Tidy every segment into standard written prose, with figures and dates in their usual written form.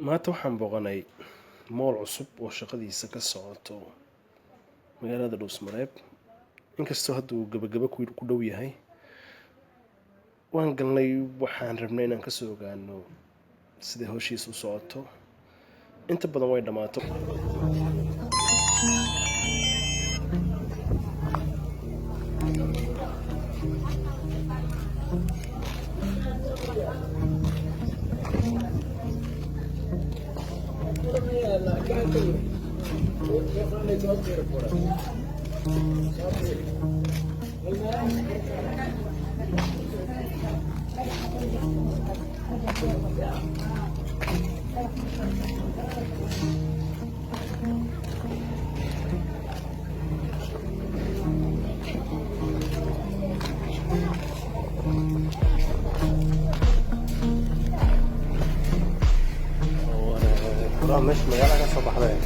maanta waxaan booqanay mool cusub oo shaqadiisa ka socoto magaalada Dhuusmareeb. Inkastoo hadda uu gabagaba ku dhow yahay, waan galnay. waxaan rabnay inaan ka soo ogaano sida hawshiisa u socoto. inta badan way dhammaato. مش مجالك صباح خير.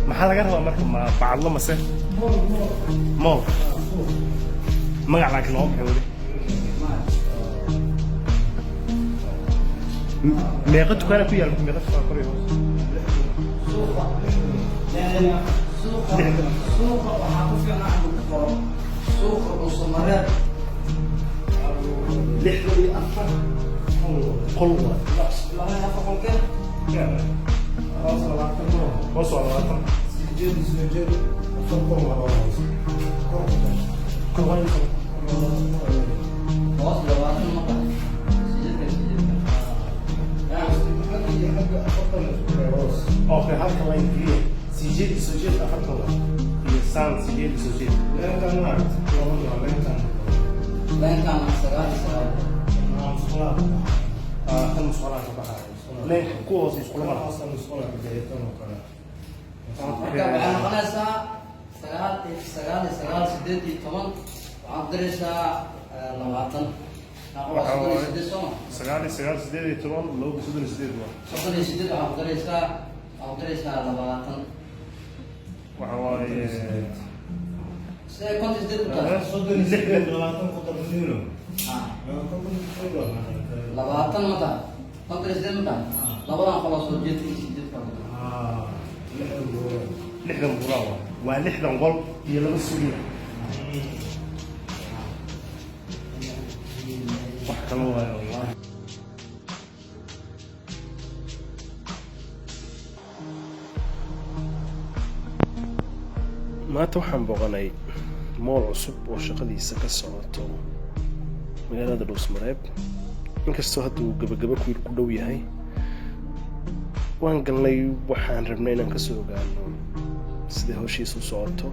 maxaa laga rabaa marka ma bacadlo mase mool magac laakiin loo bixin weli meeqa dukaana ku yaal meeqa soo koray hoos suuqa waxaa ku fiican suuqa Dhuusmareeb lixdii afar qol laga afar keen وصل على سجل فوق الغرض كويس وصل على المقطع اوكي هاك لاين كلير سجل افضل يسان سجل لا كان لا كان سرعه خمس صلاة بحر لين كوز يسقون مرة أصلا يسقون بداية وكذا أنا خلاص سجال سديتي كمان وعندرسها لواتن سجال سديتي كمان لو بسدر سديت عندرسها لواتن وحوالي كنت سديت لواتن كنت بنيرو لواتن متى كنت سديت متى لواتن خلاص سديت lixdan buraa waa lixdan qol iyo laba suuliya wax kale waayo wallahi maanta waxaan booqanay mool cusub oo shaqadiisa ka socoto magaalada Dhuusmareeb inkastoo hadda uu gabagaba ku dhow yahay waan galnay waxaan rabnay inaan ka soo ogaano sida hawshiisu socoto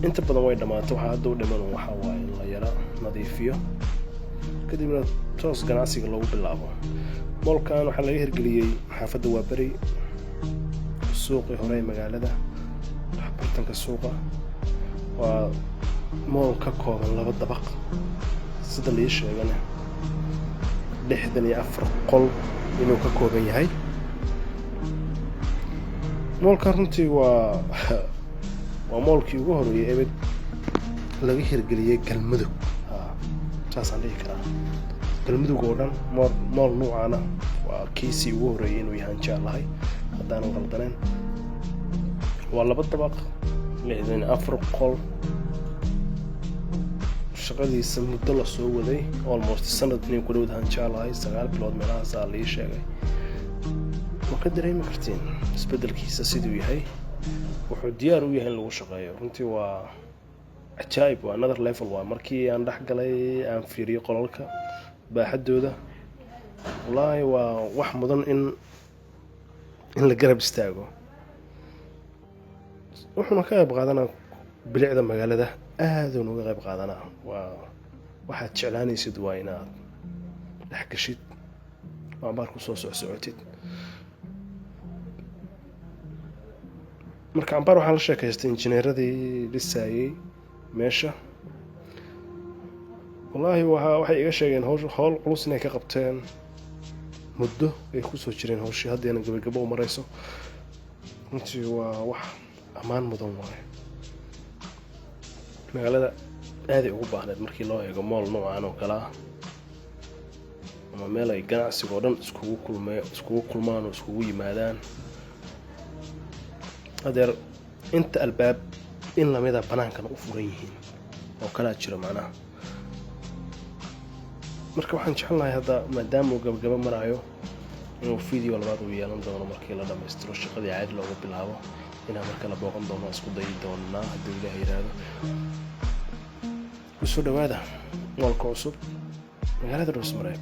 inta badan way dhamaato waxa hadda u dhiman waxa waaye in la yara nadiifiyo kadibna toos ganacsiga loogu bilaabo moolkan waxaa laga hirgeliyey xaafadda Waaberi suuqii hore ee magaalada bartanka suuqa waa mool ka kooban 2 dabaq sida la sheegana 64 qol inuu ka kooban yahay moolka runtii waa moolkii ugu horeeyay ee laga hirgeliyay Galmudug taasaan dhihi karaa Galmudug oo dhan mool noocaana waa kiisii ugu horeeyay inuu yahay jeclahay haddaan qaldaneen waa 2 dabaq 64 qol shaqadiisa muddo la soo waday almost sanad inuu ku dhawaad jeclahay 9 bilood meelahaas la sheegay وقد dareemi kartiin isbedelkiisa sidoo yahay wuxuu diyaar u yahay in lagu shaqeeyo runtii waa ajaayib waa another level waa markii aan dhax galay aan fiiriyo qolalka baaxadooda wallahi waa wax mudan in la garab istaago wuxuuna ka qayb qaadanaa bilicda magaalada aad uu uga qayb qaadanaa waa waxaad jeclaanaysid waa inaad dhex gashid waa baar ku soo socotid marka ambar waxaa la sheekaystay injineeradii dhisayay meesha wallahi waxay iga sheegeen hawl culus inay ka qabteen muddo ay ku soo jireen hawshii haddeena gabagabo u marayso runtii waa wax ammaan mudan waaye magaalada aaday ugu baahneed markii loo eego mool noocan oo kale ah ama meel ay ganacsiga oo dhan iskugu kulmaan oo iskugu yimaadaan adeer inta albaab in lamida banaankan u furan yihiin oo kala jiro macnaha marka waxaan jeclahay hadda maadaama uu gabagaba marayo inuu video labaad u yeelan doono markii la dhameystiro shaqadii caadi loogu bilaabo inaan marka la booqan doono isku dayi doonaa haddii Ilaahay yiraahdo kusoo dhawaada moolka cusub magaalada Dhuusmareeb